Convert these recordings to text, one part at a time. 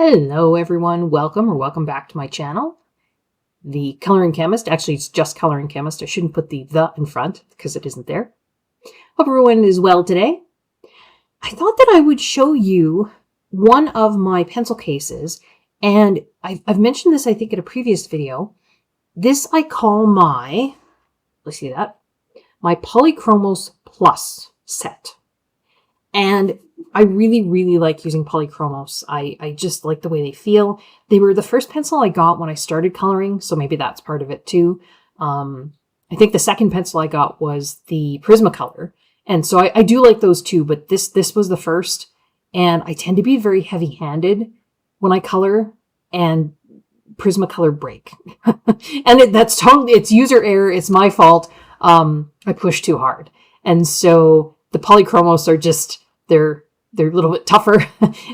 Hello everyone, welcome back to my channel. The Coloring Chemist, actually it's just Coloring Chemist. I shouldn't put the in front because it isn't there. Hope everyone is well today. I thought that I would show you one of my pencil cases, and I've mentioned this I think in a previous video. This I call my, let's see that, my Polychromos Plus set. And I really like using Polychromos. I just like the way they feel. They were the first pencil I got when I started coloring, so maybe that's part of it too. I think the second pencil I got was the Prismacolor, and so I do like those too, but this was the first, and I tend to be very heavy-handed when I color, and Prismacolor break. And that's totally, it's user error, it's my fault. I push too hard. And so the Polychromos are just, they're a little bit tougher,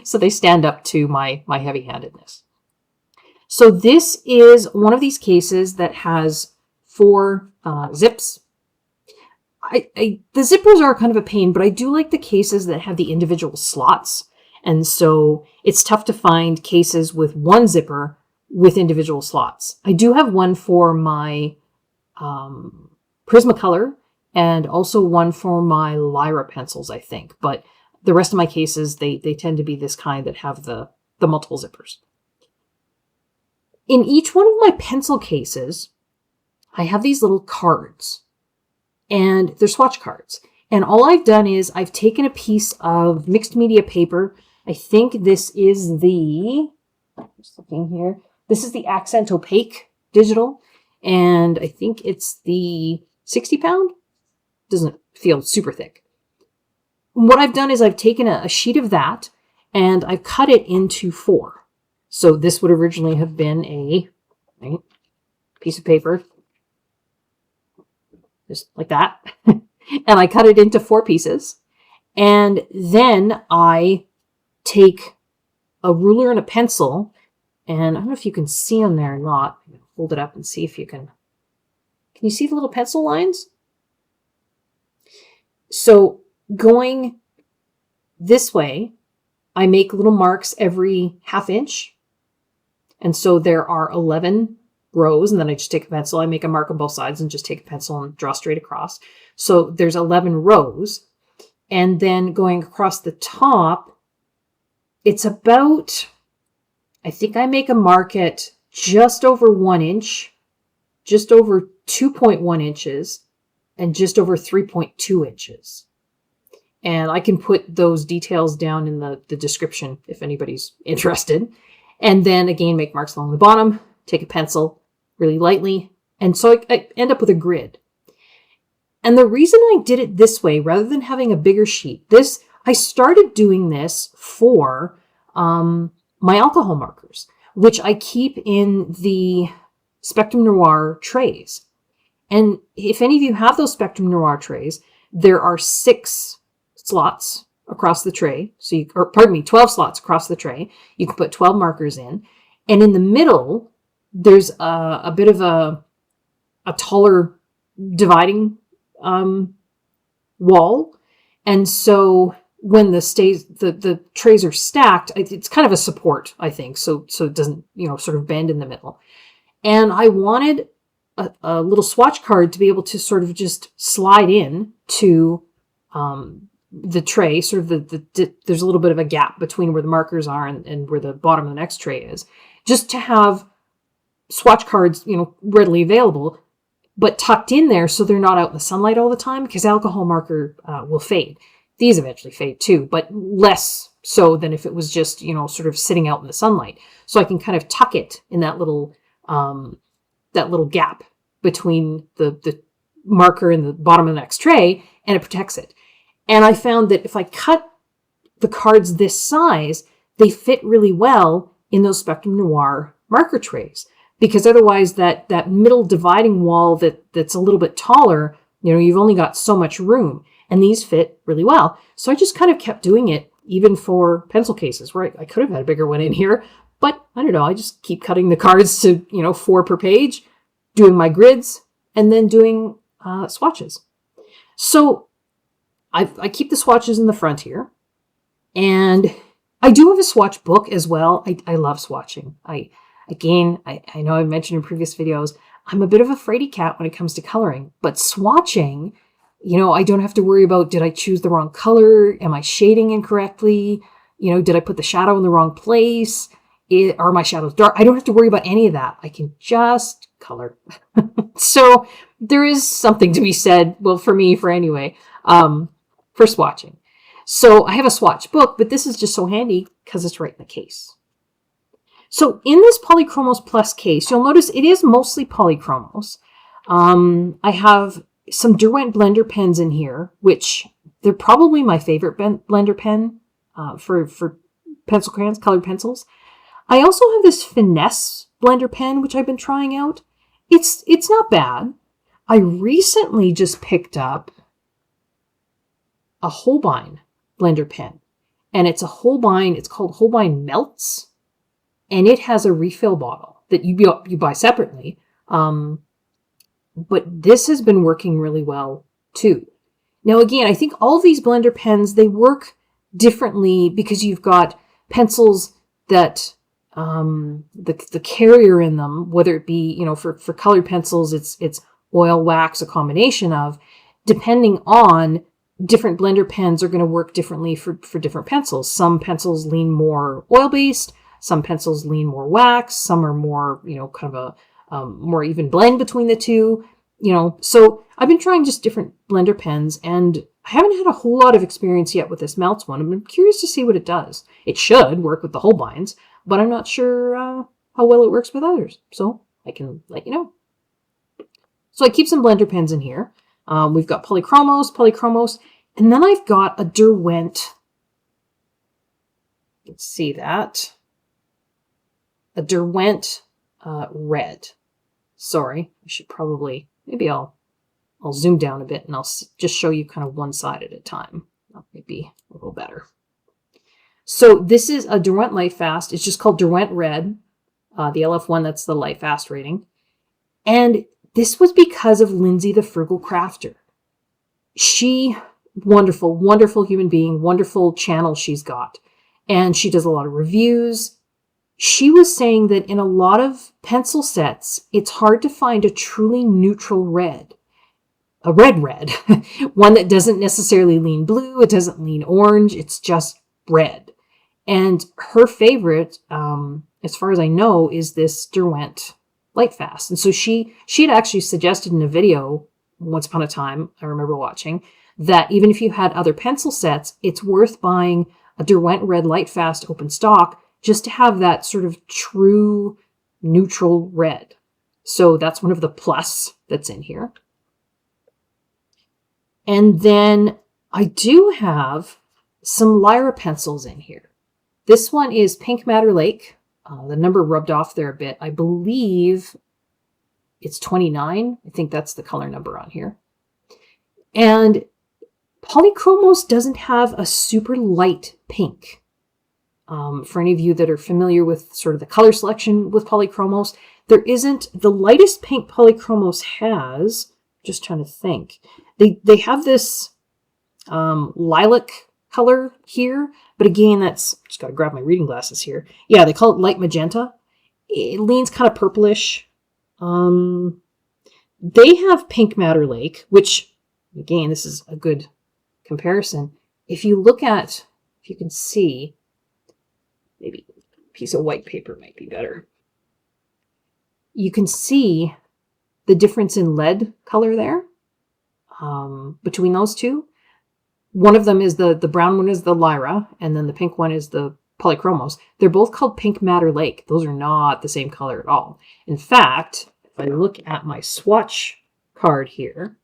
so they stand up to my heavy-handedness. So this is one of these cases that has 4 zips. The zippers are kind of a pain, but I do like the cases that have the individual slots. And so it's tough to find cases with one zipper with individual slots. I do have one for my Prismacolor and also one for my Lyra pencils, I think. But the rest of my cases, they tend to be this kind that have the multiple zippers. In each one of my pencil cases, I have these little cards, and they're swatch cards. And all I've done is I've taken a piece of mixed media paper. I think this is the, just looking here, this is the Accent Opaque Digital, and I think it's the 60 pound. Doesn't feel super thick. What I've done is I've taken a sheet of that and I've cut it into 4. So this would originally have been a piece of paper, just like that. And I cut it into 4 pieces. And then I take a ruler and a pencil, and I don't know if you can see on there or not. I'm going to hold it up and see if you can. Can you see the little pencil lines? So going this way, I make little marks every ½ inch. And so there are 11 rows, and then I just take a pencil. I make a mark on both sides and just take a pencil and draw straight across. So there's 11 rows. And then going across the top, it's about, I think I make a mark at just over 1 inch, just over 2.1 inches, and just over 3.2 inches. And I can put those details down in the description if anybody's interested. And then again, make marks along the bottom, take a pencil really lightly. And so I end up with a grid. And the reason I did it this way, rather than having a bigger sheet, I started doing this for my alcohol markers, which I keep in the Spectrum Noir trays. And if any of you have those Spectrum Noir trays, there are 6 slots across the tray. So 12 slots across the tray. You can put 12 markers in. And in the middle, there's a bit of a taller dividing wall. And so when the trays are stacked, it's kind of a support, I think. So it doesn't, sort of bend in the middle. And I wanted a little swatch card to be able to sort of just slide in to the tray, sort of there's a little bit of a gap between where the markers are and where the bottom of the next tray is, just to have swatch cards, readily available, but tucked in there so they're not out in the sunlight all the time, because alcohol marker will fade. These eventually fade too, but less so than if it was just, sort of sitting out in the sunlight. So I can kind of tuck it in that little gap between the marker and the bottom of the next tray, and it protects it. And I found that if I cut the cards this size, they fit really well in those Spectrum Noir marker trays, because otherwise that middle dividing wall that's a little bit taller, you've only got so much room, and these fit really well. So I just kind of kept doing it even for pencil cases, where I could have had a bigger one in here, but I don't know, I just keep cutting the cards to, 4 per page, doing my grids, and then doing swatches. So I keep the swatches in the front here, and I do have a swatch book as well. I love swatching. I know I've mentioned in previous videos, I'm a bit of a fraidy cat when it comes to coloring, but swatching, I don't have to worry about, did I choose the wrong color? Am I shading incorrectly? Did I put the shadow in the wrong place? Are my shadows dark? I don't have to worry about any of that. I can just color. So there is something to be said, well, for me, for swatching. So I have a swatch book, but this is just so handy because it's right in the case. So in this Polychromos Plus case, you'll notice it is mostly Polychromos. I have some Derwent blender pens in here, which they're probably my favorite blender pen for pencil crayons, colored pencils. I also have this Finesse blender pen, which I've been trying out. It's not bad. I recently just picked up a Holbein blender pen, and it's a Holbein. It's called Holbein Melts, and it has a refill bottle that you buy separately. But this has been working really well too. Now, again, I think all these blender pens, they work differently because you've got pencils that the carrier in them, whether it be, for colored pencils, it's oil, wax, a combination of, depending on different blender pens are going to work differently for different pencils. Some pencils lean more oil-based, some pencils lean more wax, some are more, kind of a more even blend between the two, So I've been trying just different blender pens, and I haven't had a whole lot of experience yet with this Melts one. I'm curious to see what it does. It should work with the Holbeins, but I'm not sure how well it works with others, so I can let you know. So I keep some blender pens in here. We've got Polychromos, and then I've got a Derwent. Let's see that. A Derwent red. Sorry, I should probably, maybe I'll zoom down a bit and I'll just show you kind of one side at a time. That might be a little better. So this is a Derwent Lightfast. It's just called Derwent Red. The LF1, that's the Lightfast rating. And this was because of Lindsay the Frugal Crafter. She, wonderful, wonderful human being, wonderful channel she's got. And she does a lot of reviews. She was saying that in a lot of pencil sets, it's hard to find a truly neutral red. A red, one that doesn't necessarily lean blue, it doesn't lean orange, it's just red. And her favorite, as far as I know, is this Derwent Lightfast. And so she had actually suggested in a video once upon a time, I remember watching, that even if you had other pencil sets, it's worth buying a Derwent Red Lightfast open stock just to have that sort of true neutral red. So that's one of the plus that's in here. And then I do have some Lyra pencils in here. This one is Pink Madder Lake. The number rubbed off there a bit. I believe it's 29. I think that's the color number on here. And Polychromos doesn't have a super light pink. For any of you that are familiar with sort of the color selection with Polychromos, there isn't the lightest pink Polychromos has. Just trying to think. They have this lilac color here, but again, that's just got to grab my reading glasses here. Yeah, they call it light magenta. It leans kind of purplish. They have Pink Madder Lake, which again, this is a good comparison. If you look at, if you can see, maybe a piece of white paper might be better. You can see the difference in lead color there between those two. One of them is the brown one is the Lyra, and then the pink one is the Polychromos. They're both called Pink Madder Lake. Those are not the same color at all. In fact, if I look at my swatch card here,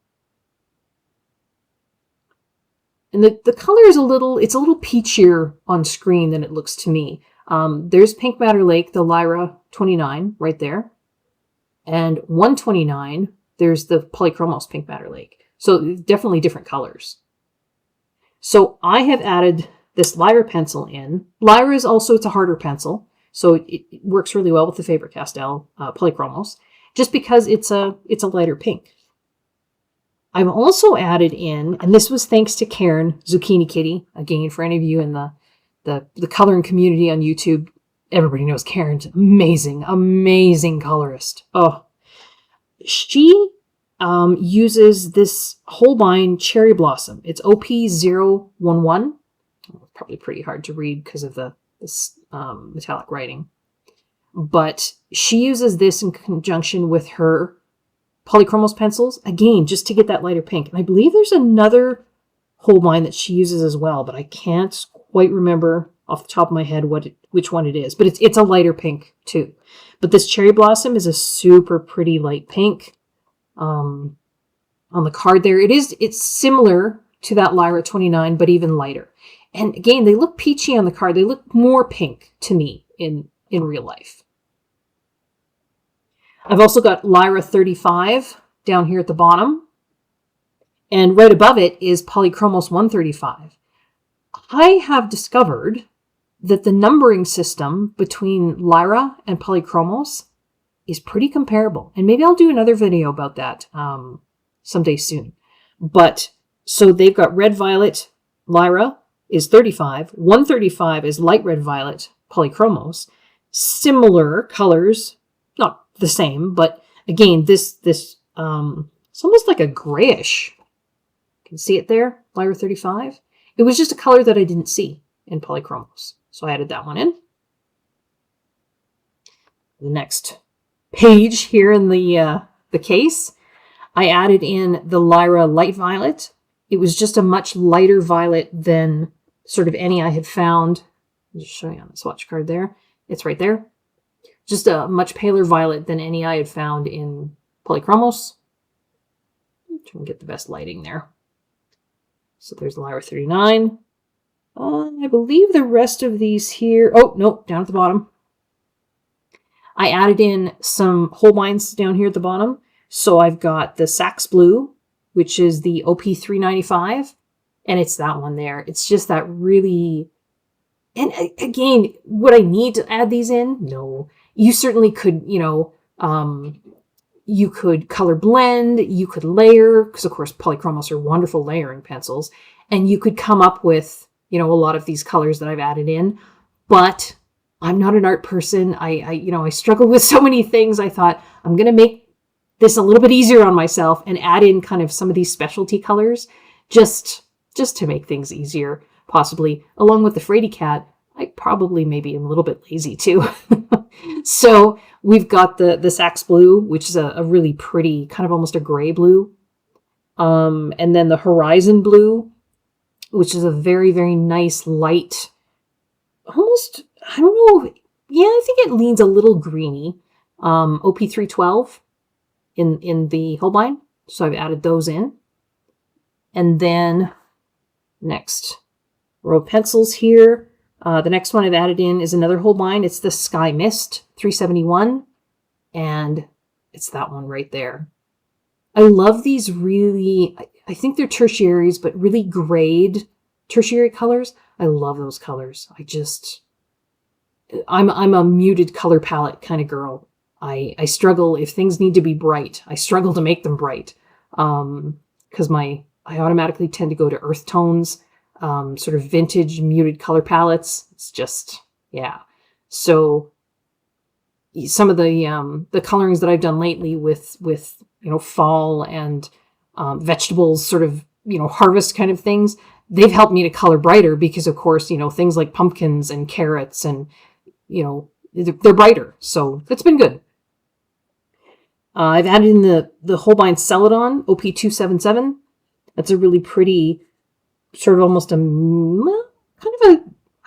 and the color is it's a little peachier on screen than it looks to me. There's Pink Madder Lake, the Lyra 29 right there. And 129, there's the Polychromos Pink Madder Lake. So definitely different colors. So I have added this Lyra pencil in. Lyra is also, it's a harder pencil. So it works really well with the Faber-Castell Polychromos, just because it's a lighter pink. I've also added in, and this was thanks to Karen Zucchini Kitty, again, for any of you in the the coloring community on YouTube, everybody knows Karen's amazing, amazing colorist. Oh, she uses this Holbein Cherry Blossom. It's OP011. Probably pretty hard to read because of this metallic writing. But she uses this in conjunction with her Polychromos pencils, again, just to get that lighter pink. And I believe there's another Holbein that she uses as well, but I can't quite remember off the top of my head which one it is. But it's a lighter pink too. But this Cherry Blossom is a super pretty light pink. On the card there, it's similar to that Lyra 29, but even lighter. And again, they look peachy on the card. They look more pink to me in real life. I've also got Lyra 35 down here at the bottom. And right above it is Polychromos 135. I have discovered that the numbering system between Lyra and Polychromos is pretty comparable. And maybe I'll do another video about that someday soon. But so they've got red violet Lyra is 35. 135 is light red violet Polychromos. Similar colors, not the same, but again, this it's almost like a grayish. You can see it there, Lyra 35. It was just a color that I didn't see in Polychromos, so I added that one in. The next page here in the case, I added in the Lyra light violet. It was just a much lighter violet than sort of any I had found. I'll just show you on the swatch card there. It's right there. Just a much paler violet than any I had found in Polychromos. Try and get the best lighting there. So there's Lyra 39. I believe the rest of these here... Oh, no, down at the bottom. I added in some Holbeins down here at the bottom. So I've got the Sax Blue, which is the OP395. And it's that one there. It's just that really... And again, would I need to add these in? No. You certainly could, you could color blend, you could layer, because of course Polychromos are wonderful layering pencils, and you could come up with, a lot of these colors that I've added in. But I'm not an art person. I struggle with so many things. I thought I'm going to make this a little bit easier on myself and add in kind of some of these specialty colors just to make things easier, possibly. Along with the Frady Cat, I probably maybe am a little bit lazy too. So we've got the Sax Blue, which is a really pretty, kind of almost a gray blue. And then the Horizon Blue, which is a very, very nice light, almost, I don't know. Yeah, I think it leans a little greeny. OP312 in the Holbein. So I've added those in. And then next row of pencils here. The next one I've added in is another Holbein. It's the Sky Mist 371. And it's that one right there. I love these really, I think they're tertiaries, but really grayed tertiary colors. I love those colors. I'm a muted color palette kind of girl. I struggle if things need to be bright. I struggle to make them bright. Because I automatically tend to go to earth tones. Sort of vintage muted color palettes. It's just, yeah. So some of the colorings that I've done lately with fall and vegetables, sort of harvest kind of things, they've helped me to color brighter because of course things like pumpkins and carrots and they're brighter. So it's been good. I've added in the Holbein Celadon OP277. That's a really pretty, sort of almost I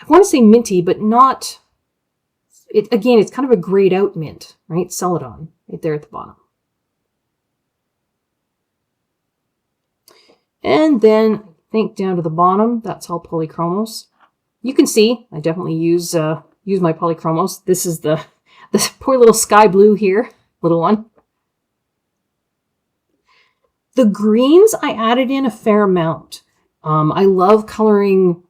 want to say minty, but not, it's kind of a grayed out mint, right? Celadon, right there at the bottom. And then I think down to the bottom, that's all Polychromos. You can see, I definitely use my Polychromos. This is the poor little sky blue here, little one. The greens, I added in a fair amount. I love coloring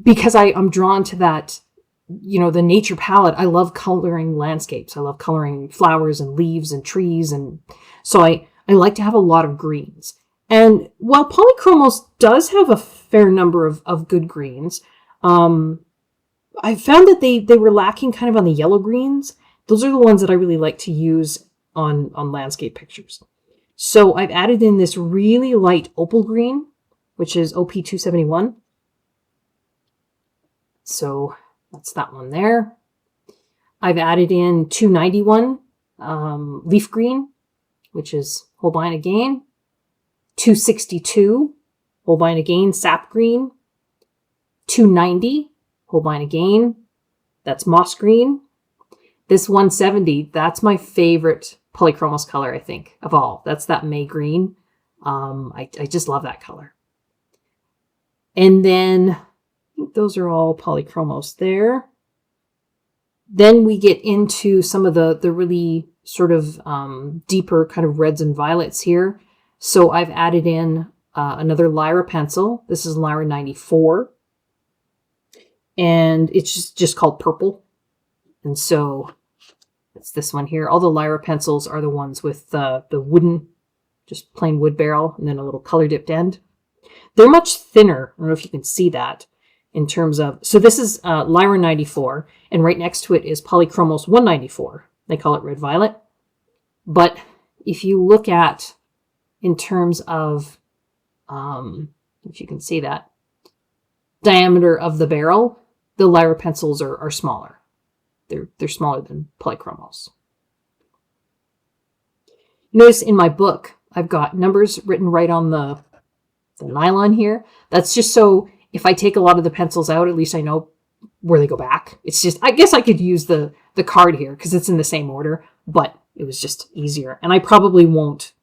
because I'm drawn to that, the nature palette. I love coloring landscapes. I love coloring flowers and leaves and trees. And so I like to have a lot of greens. And while Polychromos does have a fair number of good greens, I found that they were lacking kind of on the yellow greens. Those are the ones that I really like to use on landscape pictures. So I've added in this really light opal green, which is OP271. So that's that one there. I've added in 291 leaf green, which is Holbein again. 262 Holbein again, sap green. 290 Holbein again, that's moss green. This 170, that's my favorite Polychromos color, I think, of all. That's that May green. I just love that color. And then I think those are all Polychromos there. Then we get into some of the really sort of deeper kind of reds and violets here. So I've added in another Lyra pencil. This is Lyra 94. And it's just called Purple. And so it's this one here. All the Lyra pencils are the ones with the wooden, just plain wood barrel, and then a little color dipped end. They're much thinner. I don't know if you can see that in terms of, so this is Lyra 94, and right next to it is Polychromos 194. They call it Red Violet. But if you look at, in terms of, if you can see that, diameter of the barrel, the Lyra pencils are smaller. They're smaller than Polychromos. Notice in my book, I've got numbers written right on the nylon here. That's just so if I take a lot of the pencils out, at least I know where they go back. It's just, I guess I could use the card here because it's in the same order, but it was just easier. And I probably won't,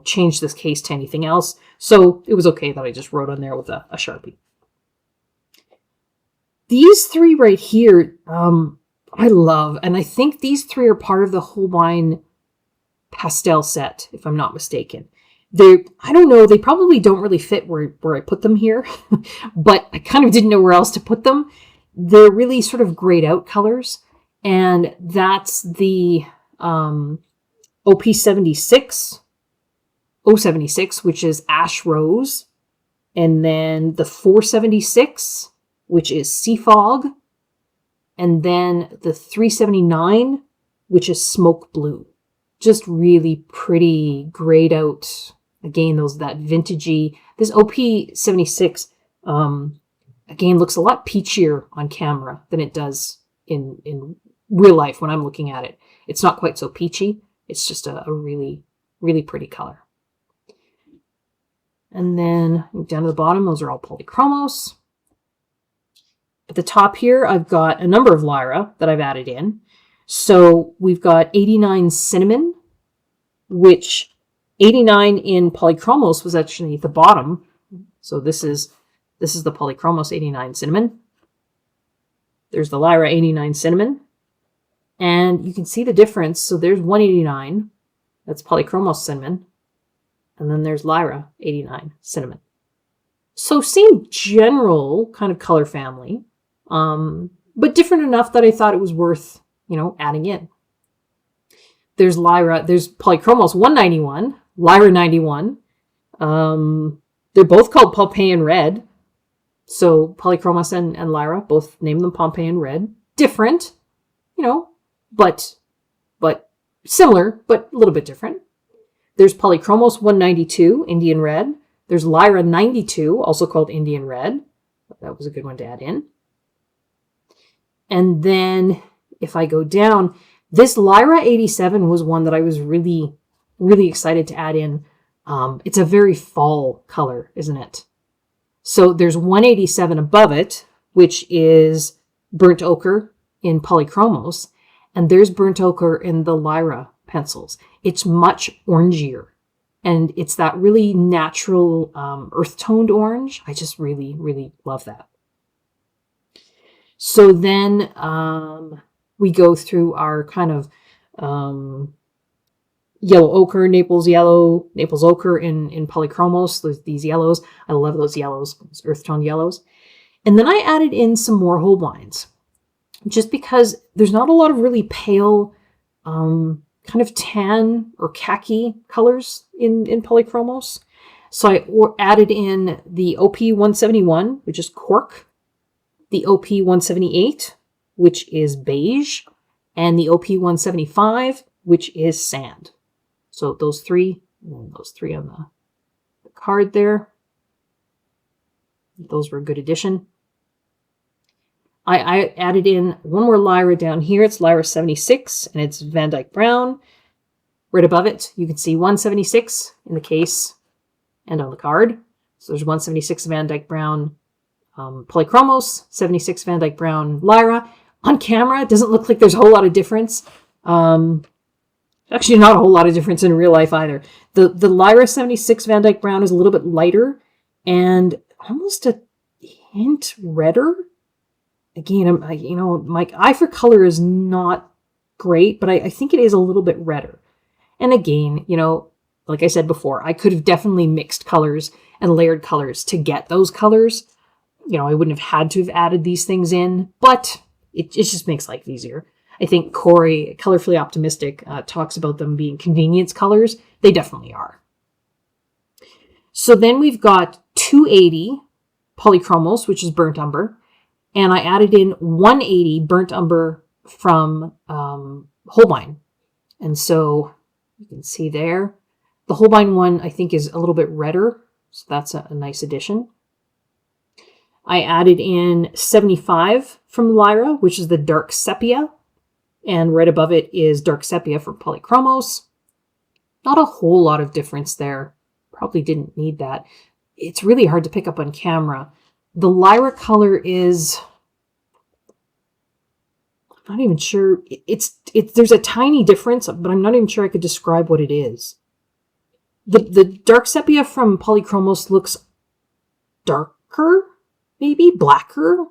change this case to anything else. So it was okay that I just wrote on there with a Sharpie. These three right here, I love, and I think these three are part of the Holbein pastel set, if I'm not mistaken. I don't know, they probably don't really fit where I put them here, but I kind of didn't know where else to put them. They're really sort of grayed out colors, and that's the OP76, 076, which is Ash Rose, and then the 476, which is Sea Fog, and then the 379, which is Smoke Blue. Just really pretty grayed out. Again, that vintagey. This OP76, again, looks a lot peachier on camera than it does in real life when I'm looking at it. It's not quite so peachy. It's just a really, really pretty color. And then down to the bottom, those are all Polychromos. At the top here, I've got a number of Lyra that I've added in. So we've got 89 Cinnamon, which 89 in Polychromos was actually at the bottom. So this is the Polychromos 89 Cinnamon. There's the Lyra 89 Cinnamon. And you can see the difference. So there's 189. That's Polychromos Cinnamon. And then there's Lyra 89 Cinnamon. So same general kind of color family, but different enough that I thought it was worth, adding in. There's Polychromos 191, Lyra 91. They're both called Pompeian Red. So Polychromos and Lyra, both name them Pompeian Red. Different, but similar, but a little bit different. There's Polychromos 192, Indian Red. There's Lyra 92, also called Indian Red. That was a good one to add in. And then if I go down, this Lyra 87 was one that I was really, really excited to add in. It's a very fall color, isn't it? So there's 187 above it, which is burnt ochre in Polychromos. And there's burnt ochre in the Lyra pencils. It's much orangier. And it's that really natural earth-toned orange. I just really, really love that. So then we go through our kind of yellow ochre, Naples ochre in Polychromos, these yellows. I love those yellows, those earth-toned yellows. And then I added in some more Holbeins, just because there's not a lot of really pale kind of tan or khaki colors in Polychromos. So I added in the OP171, which is Cork, the OP178, which is beige, and the OP175, which is sand. So those three on the card there, those were a good addition. I added in one more Lyra down here. It's Lyra 76, and it's Van Dyke Brown. Right above it, you can see 176 in the case and on the card. So there's 176 Van Dyke Brown Polychromos, 76 Van Dyke Brown Lyra. On camera, it doesn't look like there's a whole lot of difference. Actually, not a whole lot of difference in real life either. The Lyra 76 Van Dyke Brown is a little bit lighter and almost a hint redder. Again, my eye for color is not great, but I think it is a little bit redder. And again, like I said before, I could have definitely mixed colors and layered colors to get those colors. I wouldn't have had to have added these things in, but it just makes life easier. I think Corey, Colorfully Optimistic, talks about them being convenience colors. They definitely are. So then we've got 280 Polychromos, which is burnt umber. And I added in 180 burnt umber from Holbein. And so you can see there. The Holbein one, I think, is a little bit redder. So that's a nice addition. I added in 75 from Lyra, which is the dark sepia. And right above it is dark sepia for Polychromos. Not a whole lot of difference there. Probably didn't need that. It's really hard to pick up on camera. The Lyra color is, I'm not even sure. There's a tiny difference, but I'm not even sure I could describe what it is. The dark sepia from Polychromos looks darker, maybe blacker.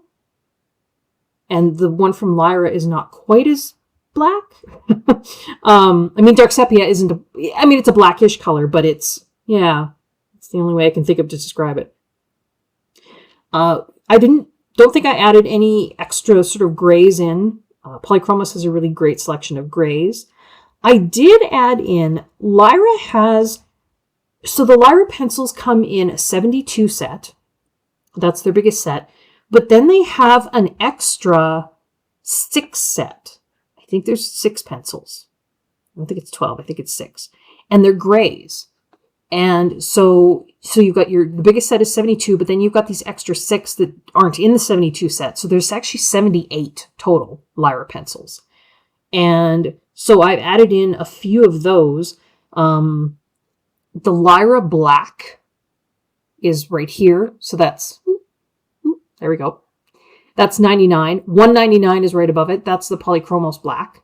And the one from Lyra is not quite as black. Dark sepia isn't, it's a blackish color, but it's the only way I can think of to describe it. I don't think I added any extra sort of grays in. Polychromos has a really great selection of grays. I did add in, Lyra has, so the Lyra pencils come in a 72 set. That's their biggest set. But then they have an extra 6 set. I think there's 6 pencils. I don't think it's 12. I think it's 6. And they're grays. And so you've got the biggest set is 72, but then you've got these extra 6 that aren't in the 72 set. So there's actually 78 total Lyra pencils. And so I've added in a few of those. The Lyra Black is right here. So that's, there we go. That's 99. 199 is right above it. That's the Polychromos Black.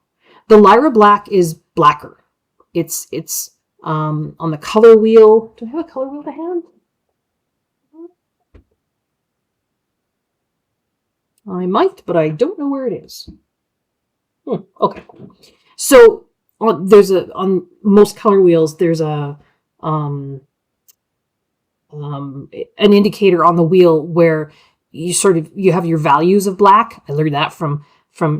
The Lyra Black is blacker. It's on the color wheel. Do I have a color wheel to hand? I might, but I don't know where it is. Okay. So on most color wheels, there's an indicator on the wheel where you have your values of black. I learned that from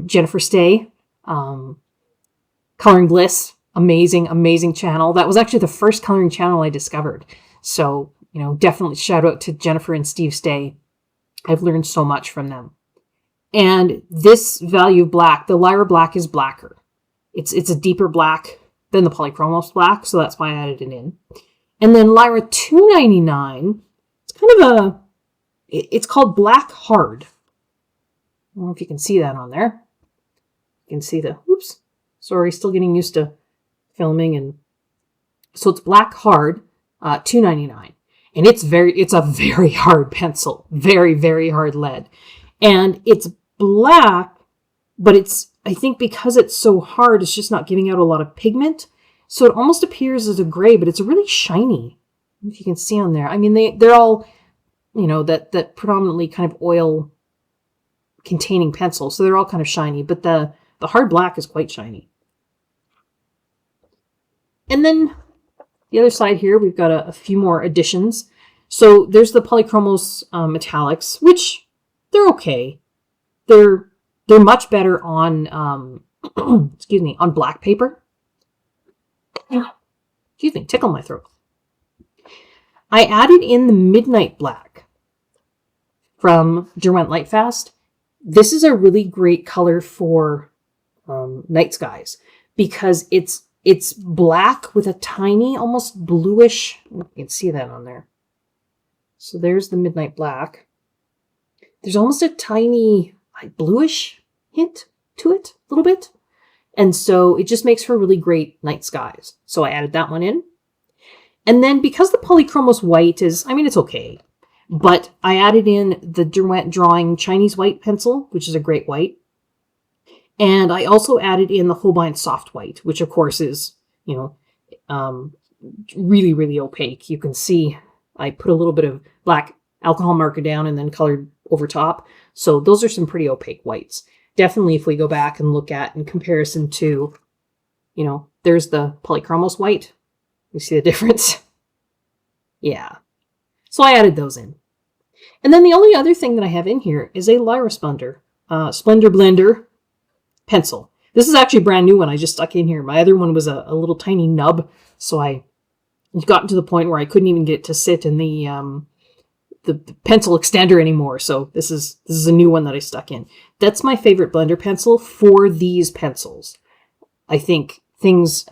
Jennifer Stay. Coloring Bliss, amazing channel. That was actually the first coloring channel I discovered. So, definitely shout out to Jennifer and Steve Stay. I've learned so much from them. And this value of black, the Lyra Black is blacker. It's a deeper black than the Polychromos Black, so that's why I added it in. And then Lyra 299, it's kind of it's called Black Hard. I don't know if you can see that on there. You can see sorry, still getting used to filming. And so it's Black Hard, $2.99. And it's a very hard pencil, very, very hard lead. And it's black, but I think because it's so hard, it's just not giving out a lot of pigment. So it almost appears as a gray, but it's really shiny. If you can see on there. They're all, that predominantly kind of oil containing pencil. So they're all kind of shiny, but the hard black is quite shiny. And then the other side here, we've got a few more additions. So there's the Polychromos metallics, which they're okay. They're much better on, excuse me, on black paper. Excuse me, tickle my throat. I added in the Midnight Black from Derwent Lightfast, This is a really great color for night skies because it's black with a tiny, almost bluish, you can see that on there. So there's the midnight black. There's almost a tiny bluish hint to it, a little bit. And so it just makes for really great night skies. So I added that one in. And then because the Polychromos white is, I mean, it's okay. But I added in the Derwent Drawing Chinese white pencil, which is a great white. And I also added in the Holbein soft white, which of course is, really, really opaque. You can see I put a little bit of black alcohol marker down and then colored over top. So those are some pretty opaque whites. Definitely if we go back and look at in comparison to, there's the Polychromos white. You see the difference? Yeah. So I added those in. And then the only other thing that I have in here is a Lyra Splendor Blender pencil. This is actually a brand new one I just stuck in here. My other one was a little tiny nub, so I got to the point where I couldn't even get it to sit in the pencil extender anymore. So this is a new one that I stuck in. That's my favorite blender pencil for these pencils. I think things,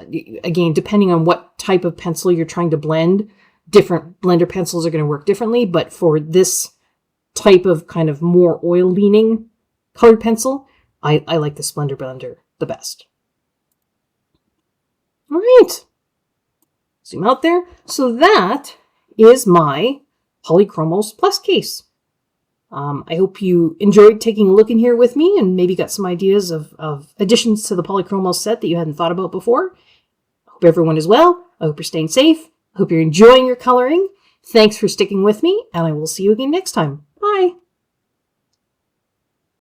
again, depending on what type of pencil you're trying to blend, different blender pencils are going to work differently. But for this type of kind of more oil-leaning colored pencil, I like the Splendor Blender the best. All right. Zoom out there. So that is my Polychromos Plus case. I hope you enjoyed taking a look in here with me and maybe got some ideas of additions to the Polychromos set that you hadn't thought about before. I hope everyone is well. I hope you're staying safe. I hope you're enjoying your coloring. Thanks for sticking with me, and I will see you again next time. Bye.